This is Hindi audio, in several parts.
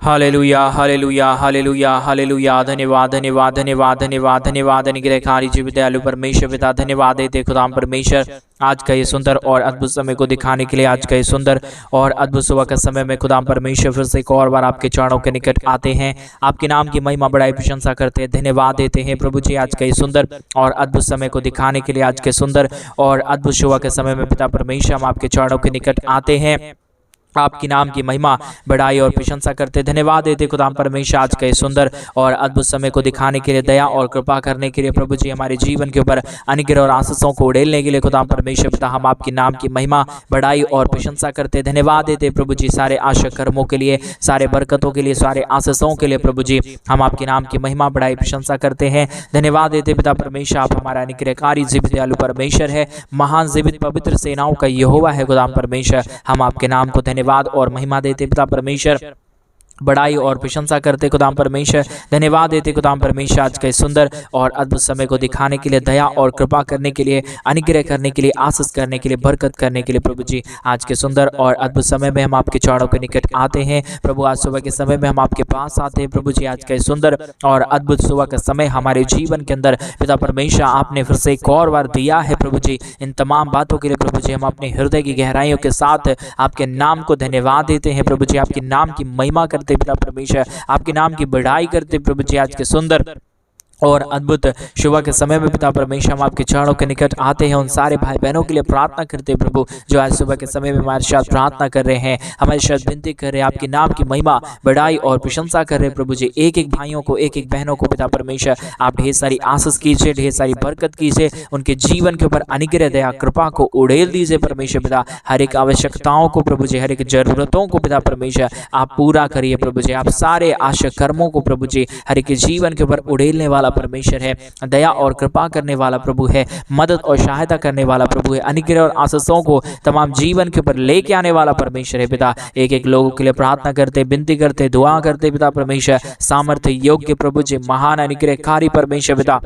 Hallelujah hallelujah hallelujah hallelujah. धन्यवाद धन्यवाद धन्यवाद धन्यवाद धन्यवाद। अनुग्रहकारी जीवित दयालु परमेश्वर पिता, धन्यवाद देते खुदाम परमेश्वर आज का ये सुंदर और अद्भुत समय को दिखाने के लिए। आज का ये सुंदर और अद्भुत सुबह का समय में खुदाम परमेश्वर फिर से एक और बार आपके चरणों के निकट आते हैं, आपके नाम की महिमा बड़ाई प्रशंसा करते हैं, धन्यवाद देते हैं प्रभु जी आज का ये सुंदर और अद्भुत समय को दिखाने के लिए। आज के सुंदर और अद्भुत सुबह के समय में पिता परमेश्वर हम आपके चरणों के निकट आते हैं, आपकी नाम की महिमा बढ़ाई और प्रशंसा करते धन्यवाद देते खुदाम परमेश्वर आज के सुंदर और अद्भुत समय को दिखाने के लिए, दया और कृपा करने के लिए प्रभु जी, हमारे जीवन के ऊपर अनुग्रह और आशीषों को उड़ेलने के लिए खुदाम परमेश्वर पिता हम आपके नाम की महिमा बढ़ाई और प्रशंसा करते धन्यवाद देते प्रभु जी। सारे आशा कर्मों के लिए, सारे बरकतों के लिए, सारे आशीषों के लिए प्रभु जी हम आपके नाम की महिमा बढ़ाई प्रशंसा करते हैं, धन्यवाद देते पिता परमेश्वर। आप हमारा अनुग्रहकारी जीवित दयालु परमेश्वर है, महान जीवित पवित्र सेनाओं का यहोवा है खुदाम परमेश्वर। हम आपके नाम को धन्यवाद और महिमा देते पिता परमेश्वर, बड़ाई और प्रशंसा करते खुदाम परमेश्वर, धन्यवाद देते खुदाम परमेश्वर आज के सुंदर और अद्भुत समय को दिखाने के लिए, दया और कृपा करने के लिए, अनुग्रह करने के लिए, आशीष करने के लिए, बरकत करने के लिए प्रभु जी। आज के सुंदर और अद्भुत समय में हम आपके चरणों के निकट आते हैं प्रभु। आज सुबह के समय में हम आपके पास आते हैं प्रभु जी। आज के सुंदर और अद्भुत सुबह का समय हमारे जीवन के अंदर पिता परमेश्वर आपने फिर से एक और बार दिया है प्रभु जी। इन तमाम बातों के लिए प्रभु जी हम अपने हृदय की गहराइयों के साथ आपके नाम को धन्यवाद देते हैं प्रभु जी। आपके नाम की महिमा करते पिता परमेश्वर, आपके नाम की बढ़ाई करते प्रभु जी। आज के सुंदर और अद्भुत सुबह के समय में पिता परमेश्वर हम आपके चरणों के निकट आते हैं। उन सारे भाई बहनों के लिए प्रार्थना करते हैं प्रभु जो आज सुबह के समय में हमारे साथ प्रार्थना कर रहे हैं, हमारे साथ विनती कर रहे हैं, आपके नाम की महिमा बढ़ाई और प्रशंसा कर रहे हैं प्रभु जी। एक एक भाइयों को, एक एक बहनों को पिता परमेश्वर आप ढेर सारी आशीष कीजिए, ढेर सारी बरकत कीजिए, उनके जीवन के ऊपर अनुग्रह दया कृपा को उड़ेल दीजिए परमेश्वर पिता। हर एक आवश्यकताओं को प्रभु जी, हर एक जरूरतों को पिता परमेश्वर आप पूरा करिए प्रभु जी। आप सारे आशा कर्मों को प्रभु जी हर एक जीवन के ऊपर उड़ेलने वाला परमेश्वर है, दया और कृपा करने वाला प्रभु है, मदद और सहायता करने वाला प्रभु है, अनुग्रह और आशीषों को तमाम जीवन के ऊपर लेके आने वाला परमेश्वर है पिता। एक एक लोगों के लिए प्रार्थना करते, विनती करते, दुआ करते पिता परमेश्वर। सामर्थ्य योग्य प्रभु जी, महान अनुग्रहकारी परमेश्वर पिता,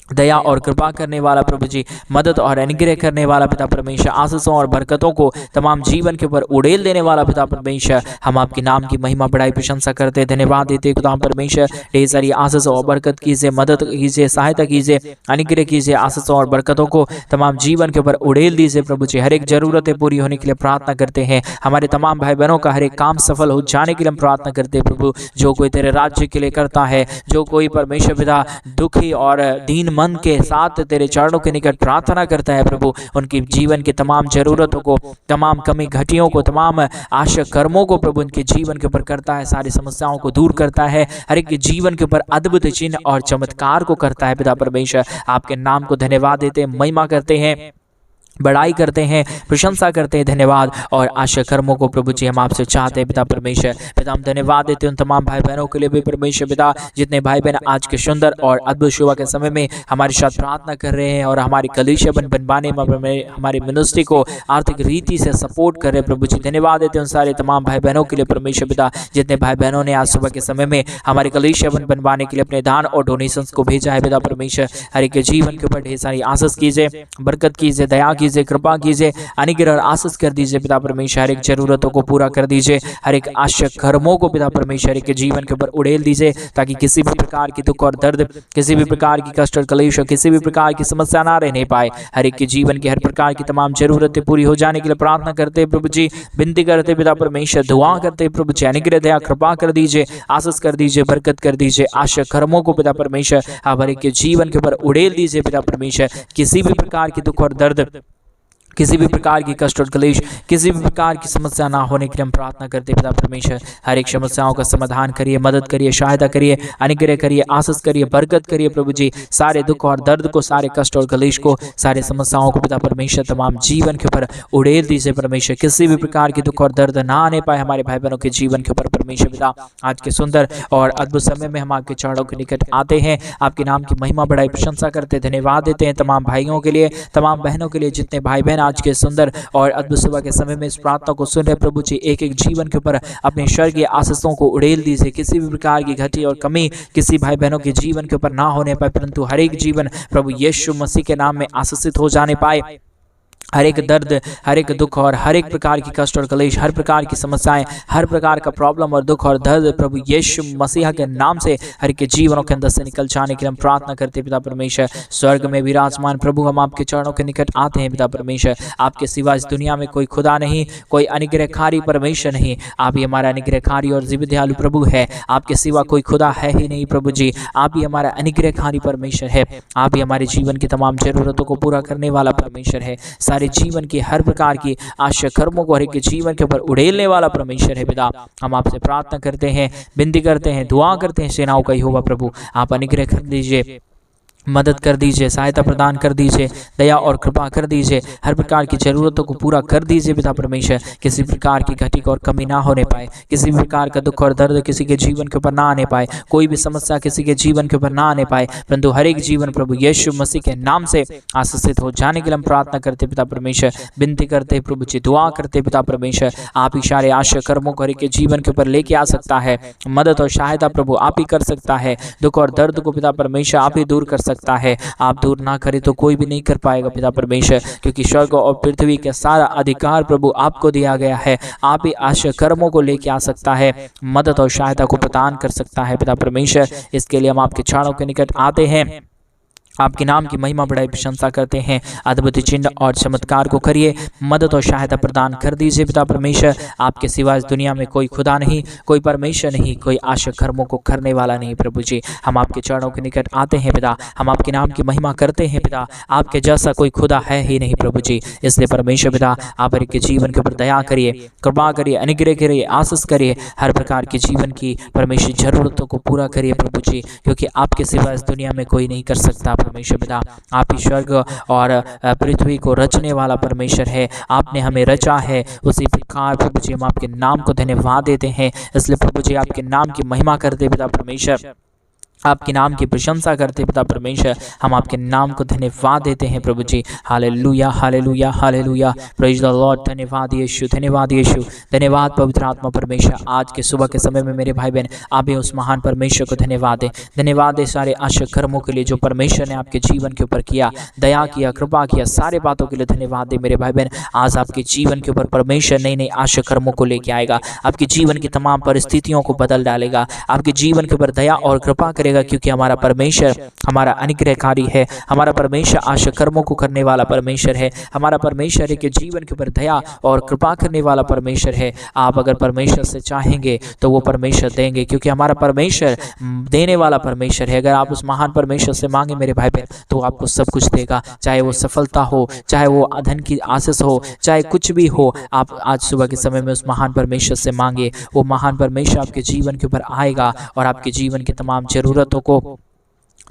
दया और कृपा करने वाला प्रभु जी, मदद और अनुग्रह करने वाला पिता परमेश्वर, आशीषों और बरकतों को तमाम जीवन के ऊपर उड़ेल देने वाला पिता परमेश्वर। हम आपके नाम की महिमा बढ़ाई प्रशंसा करते धन्यवाद देते खुदा परमेश्वर। ढेर सारी आशीषों और बरकत कीजिए, मदद कीजिए, सहायता कीजिए, अनुग्रह कीजिए, आशीषों और बरकतों को तमाम जीवन के ऊपर उड़ेल दीजिए प्रभु जी। हर एक जरूरतें पूरी होने के लिए प्रार्थना करते हैं। हमारे तमाम भाई बहनों का हर एक काम सफल हो जाने के लिए हम प्रार्थना करते हैं प्रभु। जो कोई तेरे राज्य के लिए करता है, जो कोई परमेश्वर पिता दुखी और दीन मन के साथ तेरे चरणों के निकट प्रार्थना करता है प्रभु, उनकी जीवन की तमाम जरूरतों को, तमाम कमी घटियों को, तमाम आशा कर्मों को प्रभु उनके जीवन के ऊपर करता है, सारी समस्याओं को दूर करता है, हर एक जीवन के ऊपर अद्भुत चिन्ह और चमत्कार को करता है पिता परमेश्वर। आपके नाम को धन्यवाद देते हैं, महिमा करते हैं, बड़ाई करते हैं, प्रशंसा करते हैं, धन्यवाद और आशा कर्मों को प्रभु जी हम आपसे चाहते हैं पिता परमेश्वर। पिता हम धन्यवाद देते हैं उन तमाम भाई बहनों के लिए भी परमेश्वर पिता, जितने भाई बहन आज के सुंदर और अद्भुत सुबह के समय में हमारे साथ प्रार्थना कर रहे हैं और हमारी कलीसिया बनवाने में हमारी मिनिस्ट्री को आर्थिक रीति से सपोर्ट कर रहे हैं प्रभु जी। धन्यवाद देते हैं उन सारे तमाम भाई बहनों के लिए परमेश्वर पिता, जितने भाई बहनों ने आज सुबह के समय में हमारी कलीसिया बनवाने के लिए अपने दान और डोनेशंस को भेजा है पिता परमेश्वर। हर एक जीवन के ऊपर ढेर सारी आशीष कीजिए, बरकत कीजिए, दया कीजिए, कृपा कीजिए, अनुग्रह और आशीष कर दीजिए पिता परमेश्वर। हर एक जरूरतों को पूरा कर दीजिए, हर एक आशा कर्मों को पिता परमेश्वर के जीवन के ऊपर उड़ेल दीजिए, ताकि किसी भी प्रकार की दुख और दर्द, किसी भी प्रकार की कष्ट और कलेश, किसी भी प्रकार की समस्या ना रहने पाए। हर एक के जीवन की हर प्रकार की तमाम जरूरतें पूरी हो जाने के लिए प्रार्थना करते प्रभु जी, विनती करते पिता परमेश्वर, दुआ करते प्रभु जी। अनुग्रह दया कृपा कर दीजिए, आशीष कर दीजिए, बरकत कर दीजिए, आशा कर्मों को पिता परमेश्वर आप हर एक के जीवन के ऊपर उड़ेल दीजिए पिता परमेश्वर। किसी भी प्रकार की दुख और दर्द, किसी भी प्रकार की कष्ट और क्लेश, किसी भी प्रकार की समस्या ना होने के लिए हम प्रार्थना करते पिता परमेश्वर। हर एक समस्याओं का समाधान करिए, मदद करिए, सहायता करिए, अनुग्रह करिए, आशीष करिए, बरकत करिए प्रभु जी। सारे दुख और दर्द को, सारे कष्ट और क्लेश को, सारे समस्याओं को पिता परमेश्वर तमाम जीवन के ऊपर उड़ेल दीजिए परमेश्वर। किसी भी प्रकार की दुख और दर्द ना आने पाए हमारे भाई बहनों के जीवन के ऊपर परमेश्वर पिता। आज के सुंदर और अद्भुत समय में हम आपके चरणों के निकट आते हैं, आपके नाम की महिमा बढ़ाई प्रशंसा करते धन्यवाद देते हैं तमाम भाइयों के लिए, तमाम बहनों के लिए, जितने भाई बहन आज के सुंदर और अद्भुत सुबह के समय में इस प्रार्थना को सुन रहे प्रभु जी। एक एक जीवन के ऊपर अपने स्वर्गीय आशीषों को उड़ेल दीजिए। किसी भी प्रकार की घटी और कमी किसी भाई बहनों के जीवन के ऊपर ना होने पाए, परंतु हर एक जीवन प्रभु यीशु मसीह के नाम में आशीषित हो जाने पाए। हर एक दर्द, हर एक दुख और हर एक प्रकार की कष्ट और क्लेश, हर प्रकार की समस्याएं, हर प्रकार का प्रॉब्लम और दुख और दर्द प्रभु यीशु मसीह के नाम से हर एक के जीवनों के अंदर से निकल जाने के लिए हम प्रार्थना करते पिता परमेश्वर। स्वर्ग में विराजमान प्रभु, हम आपके चरणों के निकट आते हैं पिता परमेश्वर। आपके सिवा इस दुनिया में कोई खुदा नहीं, कोई अनुग्रहकारी परमेश्वर नहीं। आप ही हमारा अनुग्रहकारी और जीवित दयालु प्रभु है। आपके सिवा कोई खुदा है ही नहीं प्रभु जी। आप ही हमारा अनुग्रहकारी परमेश्वर है। आप ही हमारे जीवन की तमाम जरूरतों को पूरा करने वाला परमेश्वर है। सारे जीवन की हर प्रकार की आशा कर्मों को हर एक जीवन के ऊपर उड़ेलने वाला परमेश्वर है पिता। हम आपसे प्रार्थना करते हैं, विनती करते हैं, दुआ करते हैं, सेनाओं का यहोवा प्रभु आप अनुग्रह कर दीजिए, मदद कर दीजिए, सहायता प्रदान कर दीजिए, दया और कृपा कर दीजिए, हर प्रकार की जरूरतों को पूरा कर दीजिए पिता परमेश्वर। किसी प्रकार की घटी और कमी ना होने पाए, किसी प्रकार का दुख और दर्द किसी के जीवन के ऊपर ना आने पाए, कोई भी समस्या किसी के जीवन के ऊपर ना आने पाए, परंतु हर एक जीवन प्रभु यीशु मसीह के नाम से आशीषित हो जाने के लिए हम प्रार्थना करते पिता परमेश्वर। विनती करते प्रभु जी, दुआ करते पिता परमेश्वर। आप ही सारे आशा कर्मों को हर एक के जीवन के ऊपर लेके आ सकता है। मदद और सहायता प्रभु आप ही कर सकता है। दुख और दर्द को पिता परमेश्वर आप ही दूर कर सकता है। आप दूर ना करें तो कोई भी नहीं कर पाएगा पिता परमेश्वर, क्योंकि स्वर्ग और पृथ्वी का सारा अधिकार प्रभु आपको दिया गया है। आप ही आशा कर्मों को लेके आ सकता है, मदद और सहायता को प्रदान कर सकता है पिता परमेश्वर। इसके लिए हम आपके चरणों के निकट आते हैं, आपके नाम की महिमा बढ़ाई प्रशंसा करते हैं। अद्भुत चिन्ह और चमत्कार को करिए, मदद और सहायता प्रदान कर दीजिए पिता परमेश्वर। आपके सिवा इस दुनिया में कोई खुदा नहीं, कोई परमेश्वर नहीं, कोई आशा कर्मों को करने वाला नहीं प्रभु जी। हम आपके चरणों के निकट आते हैं पिता, हम आपके नाम की महिमा करते हैं पिता। आपके जैसा कोई खुदा है ही नहीं प्रभु जी। इसलिए परमेश्वर पिता आप हर एक के जीवन के ऊपर दया करिए, कृपा करिए, अनुग्रह करिए, आशीष करिए, हर प्रकार के जीवन की परमेश्वर जरूरतों को पूरा करिए प्रभु जी, क्योंकि आपके सिवा इस दुनिया में कोई नहीं कर सकता परमेश्वर पिता। आप ही स्वर्ग और पृथ्वी को रचने वाला परमेश्वर है। आपने हमें रचा है, उसी प्रकार प्रभु जी हम आपके नाम को धन्यवाद देते हैं। इसलिए प्रभु जी आपके नाम की महिमा करते पिता परमेश्वर, आपके नाम की प्रशंसा करते पिता परमेश्वर। हम आपके नाम को धन्यवाद देते हैं प्रभु जी। Hallelujah hallelujah hallelujah, praise the lord. धन्यवाद यीशु, धन्यवाद यीशु, धन्यवाद पवित्र आत्मा परमेश्वर। आज के सुबह के समय में मेरे भाई बहन आप ही उस महान परमेश्वर को धन्यवाद दें। धन्यवाद दे सारे आशा कर्मों के लिए जो परमेश्वर ने आपके जीवन के ऊपर किया, दया किया, कृपा किया, सारे बातों के लिए धन्यवाद दे मेरे भाई बहन। आज आपके जीवन के ऊपर परमेश्वर नई नई आशा कर्मों को लेके आएगा, आपके जीवन की तमाम परिस्थितियों को बदल डालेगा, आपके जीवन के ऊपर दया और कृपा करेगा, क्योंकि हमारा परमेश्वर हमारा अनुग्रहकारी है। हमारा परमेश्वर आशा कर्मों को करने वाला परमेश्वर है। हमारा परमेश्वर के जीवन के ऊपर दया और कृपा करने वाला परमेश्वर है। आप अगर परमेश्वर से चाहेंगे तो वो परमेश्वर देंगे, क्योंकि हमारा परमेश्वर देने वाला परमेश्वर है। अगर आप उस महान परमेश्वर से मांगे मेरे भाई बहन तो आपको सब कुछ देगा, चाहे वो सफलता हो, चाहे वो धन की आशीष हो, चाहे कुछ भी हो। आप आज सुबह के समय में उस महान परमेश्वर से मांगे, वो महान परमेश्वर आपके जीवन के ऊपर आएगा और आपके जीवन की तमाम जरूरतों को,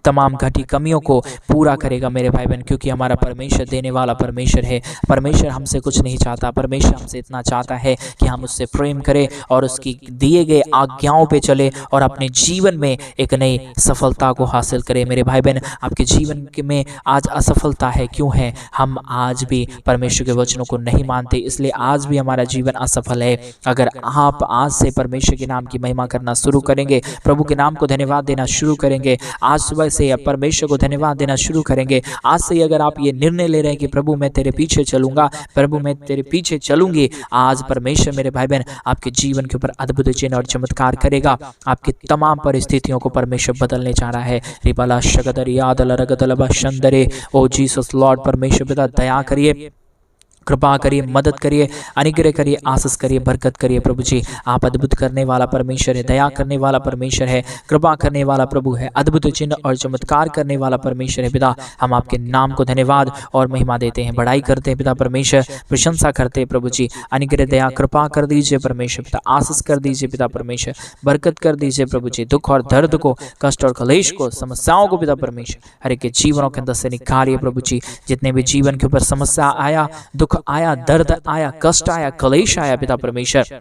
तमाम घटी कमियों को पूरा करेगा मेरे भाई बहन, क्योंकि हमारा परमेश्वर देने वाला परमेश्वर है। परमेश्वर हमसे कुछ नहीं चाहता, परमेश्वर हमसे इतना चाहता है कि हम उससे प्रेम करें और उसकी दिए गए आज्ञाओं पे चले और अपने जीवन में एक नई सफलता को हासिल करें। मेरे भाई बहन आपके जीवन में आज असफलता है, क्यों है? हम आज भी परमेश्वर के वचनों को नहीं मानते, इसलिए आज भी हमारा जीवन असफल है। अगर आप आज से परमेश्वर के नाम की महिमा करना शुरू करेंगे, प्रभु के नाम को धन्यवाद देना शुरू करेंगे, आज सुबह से परमेश्वर को धन्यवाद देना शुरू करेंगे, आज से अगर आप ये निर्णय ले रहे हैं कि प्रभु मैं तेरे पीछे चलूंगा, प्रभु मैं तेरे पीछे चलूंगी, आज परमेश्वर मेरे भाई बहन आपके जीवन के ऊपर अद्भुत चिन्ह और चमत्कार करेगा। आपकी तमाम परिस्थितियों को परमेश्वर बदलने जा रहा है। रिबाला शगदरिया दलरगदलबा शंदरे, ओ जीसस लॉर्ड, परमेश्वर पिता दया करिए, कृपा करिए, मदद करिए, अनुग्रह करिए, आशीष करिए, बरकत करिए प्रभु जी। आप अद्भुत करने वाला परमेश्वर है, दया करने वाला परमेश्वर है, कृपा करने वाला प्रभु है, अद्भुत चिन्ह और चमत्कार करने वाला परमेश्वर है। पिता हम आपके नाम को धन्यवाद और महिमा देते हैं, बड़ाई करते हैं पिता परमेश्वर, प्रशंसा करते हैं प्रभु जी। अनुग्रह दया कृपा कर दीजिए परमेश्वर पिता, आशीष कर दीजिए पिता परमेश्वर, बरकत कर दीजिए प्रभु जी। दुख और दर्द को, कष्ट और क्लेश को, समस्याओं को पिता परमेश्वर हर एक के जीवनों के अंदर से निकालिए प्रभु जी। जितने भी जीवन के ऊपर समस्या आया, दुख आया, दर्द आया, कष्ट आया, क्लेश आया पिता परमेश्वर,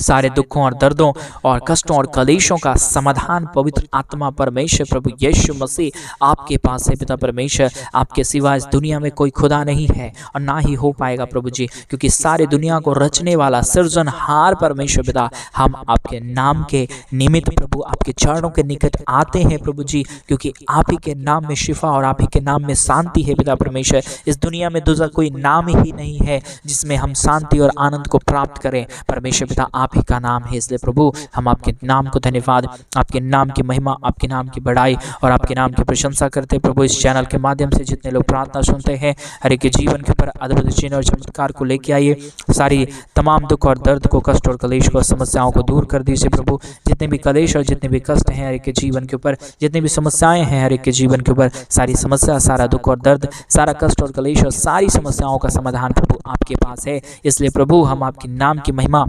सारे दुखों और दर्दों और कष्टों और कलेशों का समाधान पवित्र आत्मा परमेश्वर प्रभु यीशु मसीह आपके पास है पिता परमेश्वर। आपके सिवा इस दुनिया में कोई खुदा नहीं है और ना ही हो पाएगा प्रभु जी, क्योंकि सारे दुनिया को रचने वाला सृजनहार परमेश्वर पिता, हम आपके नाम के निमित्त प्रभु आपके चरणों के निकट आते हैं प्रभु जी, क्योंकि आप ही के नाम में शिफा और आप ही के नाम में शांति है पिता परमेश्वर। इस दुनिया में दूसरा कोई नाम ही नहीं है जिसमें हम शांति और आनंद को प्राप्त करें परमेश्वर पिता, आप ही का नाम है। इसलिए प्रभु हम आपके नाम को धन्यवाद, आपके नाम की महिमा, आपके नाम की बड़ाई और आपके नाम की प्रशंसा करते प्रभु। इस चैनल के माध्यम से जितने लोग प्रार्थना सुनते हैं, हर एक के जीवन के ऊपर अद्भुत चिन्ह और चमत्कार को लेके आइए। सारी तमाम दुख और दर्द को, कष्ट और कलेश को, समस्याओं को दूर कर दीजिए प्रभु। जितने भी कलेश और जितने भी कष्ट हैं हर एक के जीवन के ऊपर, जितनी भी समस्याएं हैं हर एक के जीवन के ऊपर, सारी समस्या, सारा दुख और दर्द, सारा कष्ट और कलेश और सारी समस्याओं का समाधान प्रभु आपके पास है। इसलिए प्रभु हम आपके नाम की महिमा,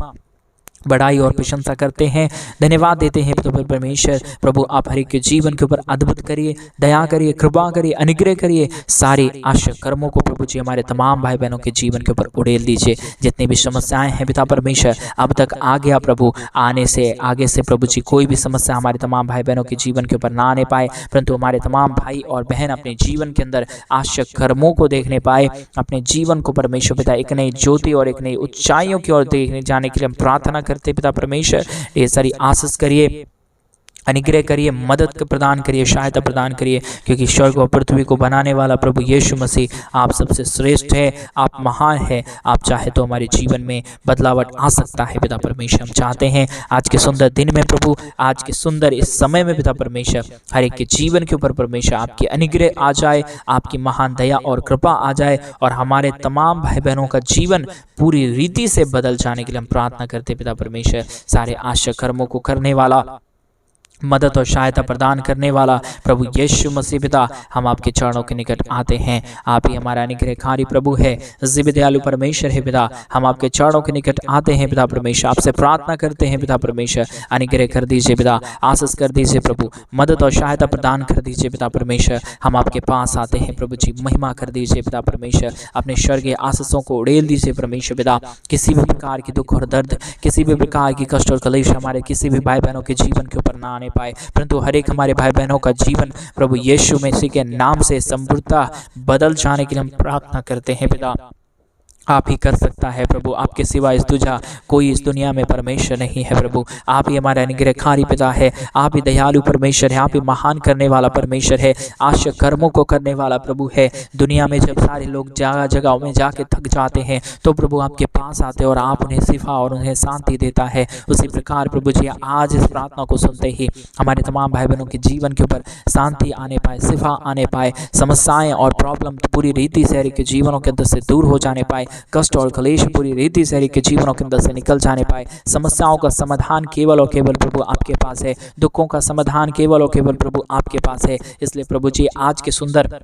बड़ाई और प्रशंसा करते हैं, धन्यवाद देते हैं प्रभु परमेश्वर। प्रभु आप हर एक के जीवन के ऊपर अद्भुत करिए, दया करिए, कृपा करिए, अनुग्रह करिए। सारे आशा कर्मों को प्रभु जी हमारे तमाम भाई बहनों के जीवन के ऊपर उड़ेल दीजिए। जितनी भी समस्याएं हैं पिता परमेश्वर अब तक आ गया प्रभु, आने से आगे से प्रभु जी कोई भी समस्या हमारे तमाम भाई बहनों के जीवन के ऊपर ना आने पाए, परंतु हमारे तमाम भाई और बहन अपने जीवन के अंदर आशा कर्मों को देखने पाए, अपने जीवन को परमेश्वर पिता एक नई ज्योति और एक नई ऊंचाइयों की ओर देखने जाने के लिए हम प्रार्थना करते पिता परमेश्वर। ये सारी आशीष करिए, अनुग्रह करिए, मदद प्रदान करिए, सहायता प्रदान करिए, क्योंकि स्वर्ग और पृथ्वी को बनाने वाला प्रभु यीशु मसीह आप सबसे श्रेष्ठ है, आप महान है। आप चाहे तो हमारे जीवन में बदलावट आ सकता है पिता परमेश्वर। हम चाहते हैं आज के सुंदर दिन में प्रभु, आज के सुंदर इस समय में पिता परमेश्वर हर एक के जीवन के ऊपर परमेश्वर आपकी अनुग्रह आ जाए, आपकी महान दया और कृपा आ जाए और हमारे तमाम भाई बहनों का जीवन पूरी रीति से बदल जाने के लिए हम प्रार्थना करते पिता परमेश्वर। सारे आशा कर्मों को करने वाला, मदद और सहायता प्रदान करने वाला प्रभु यीशु मसीह पिता, हम आपके चरणों के निकट आते हैं। आप ही हमारा अनुग्रहकारी प्रभु है, जिव्य दयालु परमेश्वर है पिता। हम आपके चरणों के निकट आते हैं पिता परमेश्वर, आपसे प्रार्थना करते हैं पिता परमेश्वर। अनुग्रह कर दीजिए पिता, आशीष कर दीजिए प्रभु, मदद और सहायता प्रदान कर दीजिए पिता परमेश्वर। हम आपके पास आते हैं प्रभु जी, महिमा कर दीजिए पिता परमेश्वर। अपने स्वर्गीय आशीषों को उड़ेल दीजिए परमेश्वर पिता। किसी भी प्रकार की दुख और दर्द, किसी भी प्रकार की कष्ट और कलेश हमारे किसी भी भाई बहनों के जीवन के ऊपर ना आने पाए, परंतु हर एक हमारे भाई बहनों का जीवन प्रभु यीशु मसीह के नाम से समृद्धता बदल जाने के लिए हम प्रार्थना करते हैं पिता। आप ही कर सकता है प्रभु, आपके सिवा इस दूजा कोई इस दुनिया में परमेश्वर नहीं है प्रभु। आप ही हमारा अनुग्रहकारी पिता है, आप ही दयालु परमेश्वर है, आप ही महान करने वाला परमेश्वर है, आशा कर्मों को करने वाला प्रभु है। दुनिया में जब सारे लोग जगह जगहों में जाके थक जाते हैं तो प्रभु आपके पास आते हैं और आप उन्हें शिफा और उन्हें शांति देता है। उसी प्रकार प्रभु जी आज इस प्रार्थना को सुनते ही हमारे तमाम भाई बहनों के जीवन के ऊपर शांति आने पाए, शिफा आने पाए, समस्याएं और प्रॉब्लम पूरी रीति से हर के जीवनों के अंदर से दूर हो जाने पाए, कष्ट और कलेश पूरी रीति से के जीवनों के अंदर से निकल जाने पाए। समस्याओं का समाधान केवल और केवल प्रभु आपके पास है, दुखों का समाधान केवल और केवल प्रभु आपके पास है। इसलिए प्रभु जी आज के सुंदर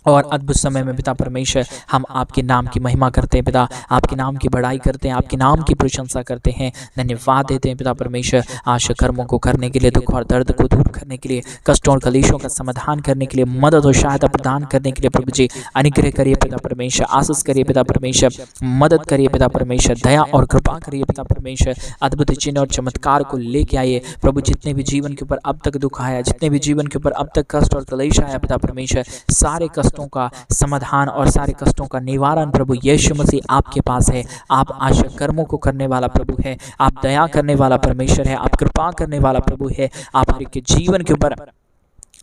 और अद्भुत समय में पिता परमेश्वर हम आपके नाम की महिमा करते हैं पिता, आपके नाम की बड़ाई करते हैं, आपके नाम की प्रशंसा करते हैं, धन्यवाद देते हैं पिता परमेश्वर। आशा कर्मों को करने के लिए, दुख और दर्द को दूर करने के लिए, कष्टों और कलेशों का समाधान करने के लिए, मदद और सहायता प्रदान करने के लिए प्रभु जी अनुग्रह करिए पिता परमेश्वर, आशीष करिए पिता परमेश्वर, मदद करिए पिता परमेश्वर, दया और कृपा करिए पिता परमेश्वर। अद्भुत चिन्ह और चमत्कार को लेके आइए प्रभु। जितने भी जीवन के ऊपर अब तक दुख आया, जितने भी जीवन के ऊपर अब तक कष्ट और कलेश आया पिता परमेश्वर, सारे कष्टों का समाधान और सारे कष्टों का निवारण प्रभु यीशु मसीह आपके पास है। आप आशा कर्मों को करने वाला प्रभु है, आप दया करने वाला परमेश्वर है, आप कृपा करने वाला प्रभु है। आप हर एक के जीवन के ऊपर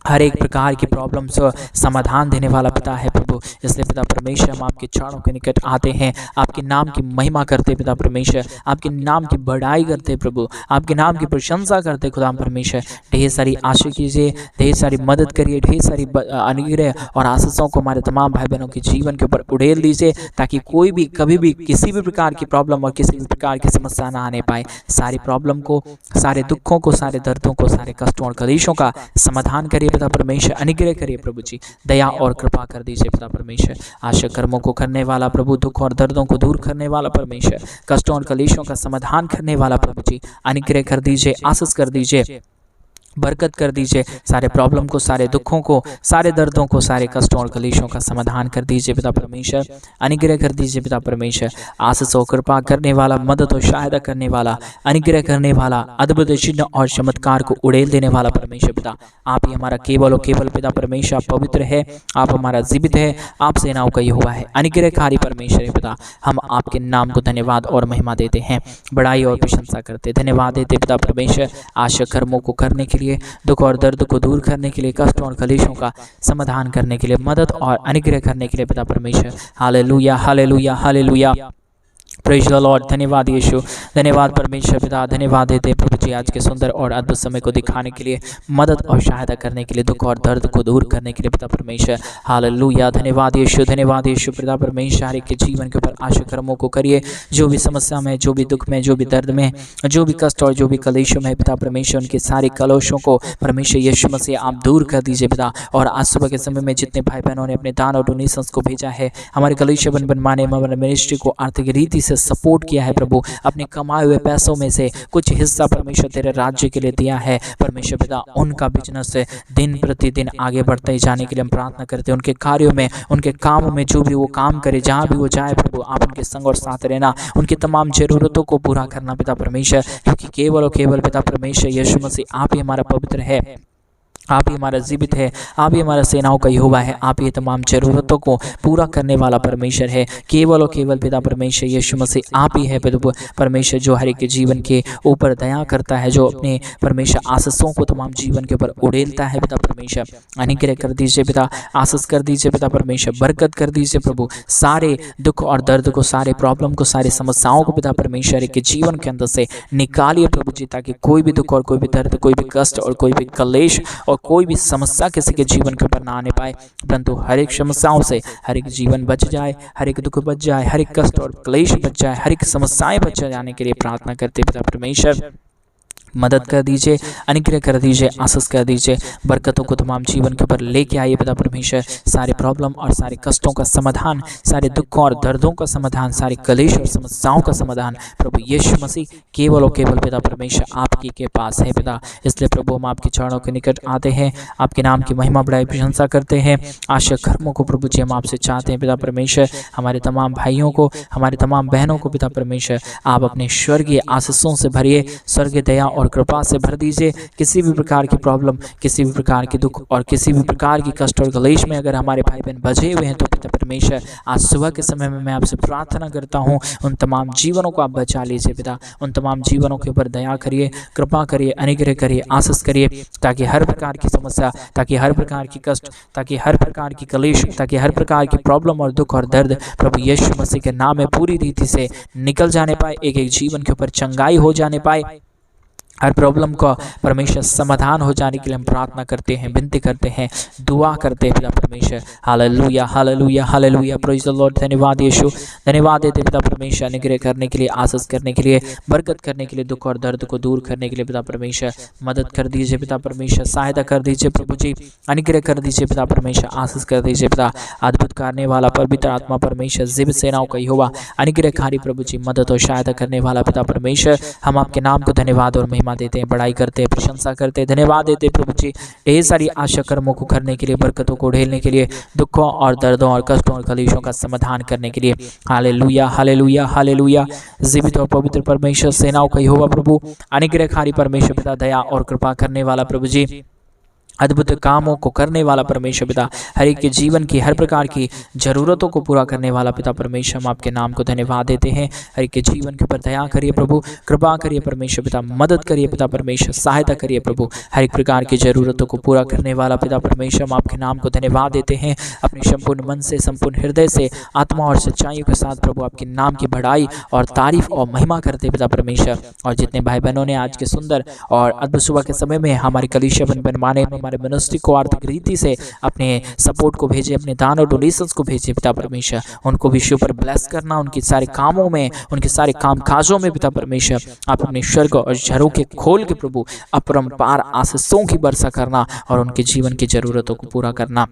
हर एक प्रकार की प्रॉब्लम्स समाधान देने वाला पिता है प्रभु। इसलिए पिता परमेश्वर हम आपके चरणों के निकट आते हैं, आपके नाम की महिमा करते पिता परमेश्वर, आपके नाम की बड़ाई करते प्रभु, आपके नाम की प्रशंसा करते खुदा परमेश्वर। ढेर सारी आशीष कीजिए, ढेर सारी मदद करिए, ढेर सारी अनुग्रह और आशीषों को हमारे तमाम भाई बहनों के जीवन के ऊपर उड़ेल दीजिए, ताकि कोई भी कभी भी किसी भी प्रकार की प्रॉब्लम और किसी भी प्रकार की समस्या ना आने पाए। सारी प्रॉब्लम को, सारे दुखों को, सारे दर्दों को, सारे कष्टों और कलेशों का समाधान करिए पिता परमेश्वर। अनुग्रह करिए प्रभु जी, दया और कृपा कर दीजिए पिता परमेश्वर। आशा कर्मों को करने वाला प्रभु, दुख और दर्दों को दूर करने वाला परमेश्वर, कष्टों और कलेशों का समाधान करने वाला प्रभु जी अनुग्रह कर दीजिए, आशीष कर दीजिए, बरकत कर दीजिए, सारे प्रॉब्लम को, सारे दुखों को, सारे दर्दों को, सारे कष्टों और कलेशों का समाधान कर दीजिए पिता परमेश्वर। अनुग्रह कर दीजिए पिता परमेश्वर। आशीष और कृपा करने वाला, मदद और सहायता करने वाला, अनुग्रह करने वाला, अद्भुत चिन्ह और चमत्कार को उड़ेल देने वाला परमेश्वर पिता, आप ही हमारा केवल और केवल पिता परमेश्वर। आप पवित्र है, आप हमारा जीवित है, आप सेनाओं का यहोवा है, अनुग्रहकारी परमेश्वर है पिता। हम आपके नाम को धन्यवाद और महिमा देते हैं, बड़ाई और प्रशंसा करते, धन्यवाद देते पिता परमेश्वर। आशा कर्मों को करने के लिए, दुख और दर्द को दूर करने के लिए, कष्टों और कलेशों का समाधान करने के लिए, मदद और अनुग्रह करने के लिए पिता परमेश्वर। Hallelujah, hallelujah, hallelujah, praise the lord. धन्यवाद यीशु, धन्यवाद परमेश्वर पिता, धन्यवाद देते प्रभु जी आज के सुंदर और अद्भुत समय को दिखाने के लिए, मदद और सहायता करने के लिए, दुख और दर्द को दूर करने के लिए पिता परमेश्वर। हालेलुया, धन्यवाद यीशु, धन्यवाद यीशु पिता परमेश्वर। हर एक के जीवन के ऊपर आशा कर्मों को करिए, जो भी समस्या में, जो भी दुख में, जो भी दर्द में, जो भी कष्ट और जो भी कलेशों में पिता परमेश्वर, उनके सारे कलेशों को परमेश्वर यीशु मसीह आप दूर कर दीजिए पिता। और आज सुबह के समय में जितने भाई बहनों ने अपने दान और डोनेशंस को भेजा है, हमारे कलीसिया बनवाने में, हमारे मिनिस्ट्री को आर्थिक रीति से सपोर्ट किया है प्रभु, अपने कमाए हुए पैसों में से कुछ हिस्सा परमेश्वर तेरे राज्य के लिए दिया है परमेश्वर पिता। उनका बिजनेस से दिन प्रतिदिन आगे बढ़ते जाने के लिए हम प्रार्थना करते हैं। उनके कार्यों में, उनके कामों में, जो भी वो काम करे, जहाँ भी वो जाए प्रभु, आप उनके संग और साथ रहना, उनकी तमाम जरूरतों को पूरा करना पिता परमेश्वर। क्योंकि केवल और केवल पिता परमेश्वर यीशु मसीह आप ही हमारा पवित्र है, आप ही हमारा जीवित है, आप ही हमारा सेनाओं का यहोवा है, आप ही तमाम जरूरतों को पूरा करने वाला परमेश्वर है। केवल और केवल पिता परमेश्वर यीशु मसीह आप ही है पिता परमेश्वर, जो हर एक के जीवन के ऊपर दया करता है, जो अपने परमेश्वर आशीषों को तमाम जीवन के ऊपर उड़ेलता है पिता परमेश्वर। अनुग्रह कर दीजिए पिता, आशीष कर दीजिए पिता परमेश्वर, बरकत कर दीजिए प्रभु। सारे दुख और दर्द को, सारे प्रॉब्लम को, सारी समस्याओं को पिता परमेश्वर के जीवन के अंदर से निकालिए प्रभु जी, ताकि कोई भी दुख और कोई भी दर्द, कोई भी कष्ट और कोई भी कलेश और कोई भी समस्या किसी के जीवन के ऊपर ना आने पाए, परंतु हर एक समस्याओं से हर एक जीवन बच जाए, हर एक दुख बच जाए, हर एक कष्ट और क्लेश बच जाए, हर एक समस्याएं बच जाने के लिए प्रार्थना करते पिता परमेश्वर। मदद कर दीजिए, अनुग्रह कर दीजिए, आशीष कर दीजिए, बरकतों को तमाम जीवन के ऊपर लेके आइए पिता परमेश्वर। सारे प्रॉब्लम और सारे कष्टों का समाधान, सारे दुखों और दर्दों का समाधान, सारे कलेश और समस्याओं का समाधान प्रभु यीशु मसीह केवल और केवल पिता परमेश्वर आपकी के पास है पिता। इसलिए प्रभु हम आपके चरणों के निकट आते हैं, आपके नाम की महिमा बढ़ाई प्रशंसा करते हैं। आशा कर्मों को प्रभु जी हम आपसे चाहते हैं पिता परमेश्वर। हमारे तमाम भाइयों को, हमारे तमाम बहनों को पिता परमेश्वर आप अपने स्वर्गीय आशीषों से भरिए, स्वर्गीय दया और कृपा से भर दीजिए। किसी भी प्रकार की प्रॉब्लम, किसी भी प्रकार की दुख और किसी भी प्रकार की कष्ट और कलेश में अगर हमारे भाई बहन बचे हुए हैं, तो पिता परमेश्वर आज सुबह के समय में मैं आपसे प्रार्थना करता हूं, उन तमाम जीवनों को आप बचा लीजिए पिता। उन तमाम जीवनों के ऊपर दया करिए, कृपा करिए, अनुग्रह करिए, आशीष करिए, ताकि हर प्रकार की समस्या, ताकि हर प्रकार की कष्ट, ताकि हर प्रकार की कलेश, ताकि हर प्रकार की प्रॉब्लम और दुख और दर्द प्रभु यीशु मसीह के नाम में पूरी रीति से निकल जाने पाए, एक एक जीवन के ऊपर चंगाई हो जाने पाए, हर प्रॉब्लम का परमेश्वर समाधान हो जाने के लिए हम प्रार्थना करते हैं, विनती करते हैं, दुआ करते हैं पिता परमेश्वर। Hallelujah, hallelujah, hallelujah, praise the lord. धन्यवाद यीशु, धन्यवाद देते पिता परमेश्वर, अनुग्रह करने के लिए, आशीष करने के लिए, बरकत करने के लिए, दुख और दर्द को दूर करने के लिए पिता परमेश्वर। मदद कर दीजिए पिता परमेश्वर, सहायता कर दीजिए प्रभु जी, अनुग्रह कर दीजिए पिता परमेश्वर, आशीष कर दीजिए पिता। अद्भुत करने वाला पवित्र आत्मा परमेश्वर, जीवित सेनाओं का यहोवा, अनुग्रहकारी प्रभु जी, मदद और सहायता करने वाला पिता परमेश्वर, हम आपके नाम को धन्यवाद और महिमा देते हैं, बड़ाई करते हैं, प्रशंसा करते हैं, धन्यवाद देते हैं प्रभु जी। ढेर सारी आशा कर्मों को करने के लिए, बरकतों को ढेलने के लिए, दुखों और दर्दों और कष्टों और कलेशों का समाधान करने के लिए। हालेलुया, हालेलुया, हालेलुया, जीवित और पवित्र परमेश्वर, सेनाओं का यहोवा प्रभु, अनुग्रहकारी परमेश्वर पिता, दया और कृपा करने वाला प्रभु जी, अद्भुत कामों को करने वाला परमेश्वर पिता, हर एक के जीवन की हर प्रकार की जरूरतों को पूरा करने वाला पिता परमेश्वर, हम आपके नाम को धन्यवाद देते हैं। हर एक के जीवन के ऊपर दया करिए प्रभु, कृपा करिए परमेश्वर पिता, मदद करिए पिता परमेश्वर, सहायता करिए प्रभु, हर एक प्रकार की जरूरतों को पूरा करने वाला पिता परमेश्वर, हम आपके नाम को धन्यवाद देते हैं। अपने संपूर्ण मन से, संपूर्ण हृदय से, आत्मा और सच्चाइयों के साथ प्रभु आपके नाम की बढ़ाई और तारीफ और महिमा करते पिता परमेश्वर। और जितने भाई बहनों ने आज के सुंदर और अद्भुत सुबह के समय में हमारी कलीसिया बनवाने में, हमारे मिनिस्ट्री को आर्थिक रीति से अपने सपोर्ट को भेजे, अपने दान और डोनेशंस को भेजे पिता परमेश्वर, उनको भी ऊपर ब्लेस करना, उनके सारे कामों में, उनके सारे काम काजों में पिता परमेश्वर आप अपने स्वर्ग और झरोखे खोल के प्रभु अपरंपार आशीषों की वर्षा करना और उनके जीवन की जरूरतों को पूरा करना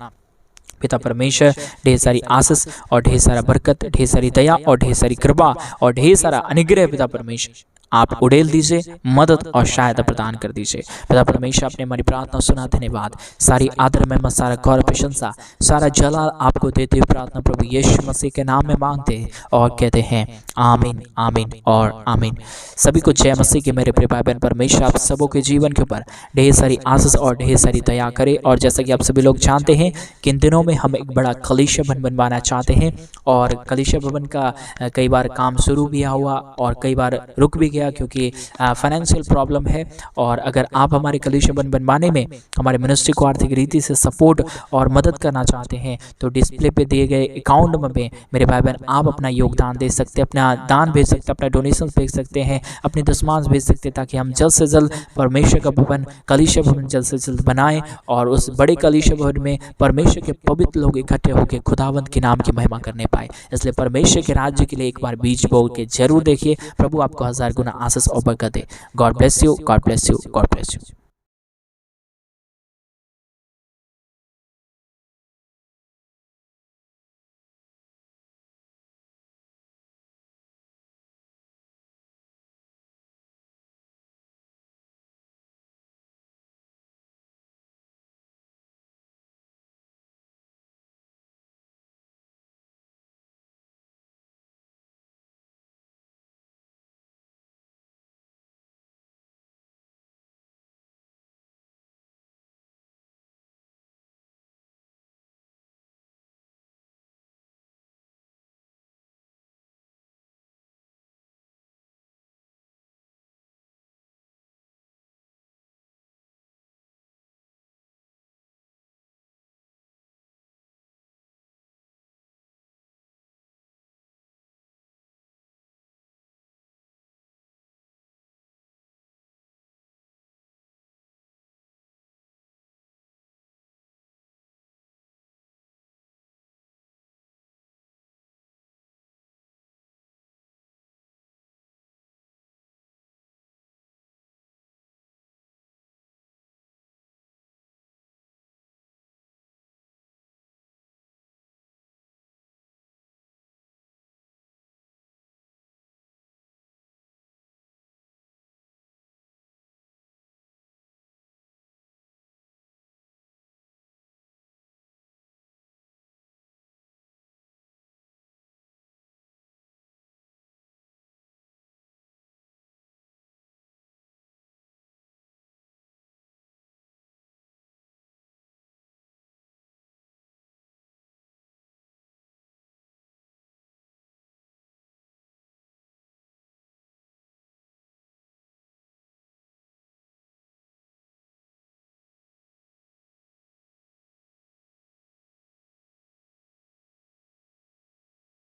पिता परमेश्वर। ढेर सारी आशीष और ढेर सारा बरकत, ढेर सारी दया और ढेर सारी कृपा और ढेर सारा अनुग्रह पिता परमेश्वर आप उड़ेल दीजिए, मदद और सहायता प्रदान कर दीजिए। पिता परमेश्वर, आपने हमारी प्रार्थना सुना, धन्यवाद। सारी आदर महिमा, सारा गौरव प्रशंसा, सारा जलाल आपको देते हुए प्रार्थना प्रभु यीशु मसीह के नाम में मांगते हैं और कहते हैं आमीन, आमीन और आमीन। सभी को जय मसीह के मेरे प्रिय भाई बहन। परमेश्वर आप सबों के जीवन के ऊपर ढेर सारी आशीष और ढेर सारी दया करे। और जैसा कि आप सभी लोग जानते हैं कि इन दिनों में हम एक बड़ा कलीसिया भवन बनवाना चाहते हैं, और कलीसिया भवन का कई बार काम शुरू भी हुआ और कई बार रुक भी गया क्योंकि फाइनेंशियल प्रॉब्लम है। और अगर आप हमारे कलीसिया भवन बनवाने में हमारे मिनिस्ट्री को आर्थिक रीति से सपोर्ट और मदद करना चाहते हैं तो डिस्प्ले पे दिए गए अकाउंट में मेरे भाई बहन आप अपना योगदान दे सकते हैं, अपना दान भेज सकते हैं, अपना डोनेशन भेज सकते हैं, अपने दशमांश भेज सकते हैं, ताकि हम जल्द से जल्द परमेश्वर का भवन, कलीसिया भवन जल्द से जल्द बनाएं और उस बड़े कलीसिया भवन में परमेश्वर के पवित्र लोग इकट्ठे होकर खुदावंत के नाम की महिमा करने पाए। इसलिए परमेश्वर के राज्य के लिए एक बार बीज बो के जरूर देखिए। प्रभु आपको 1000 गुना आशीष और बरकत दे। God bless you, God bless you, God bless you.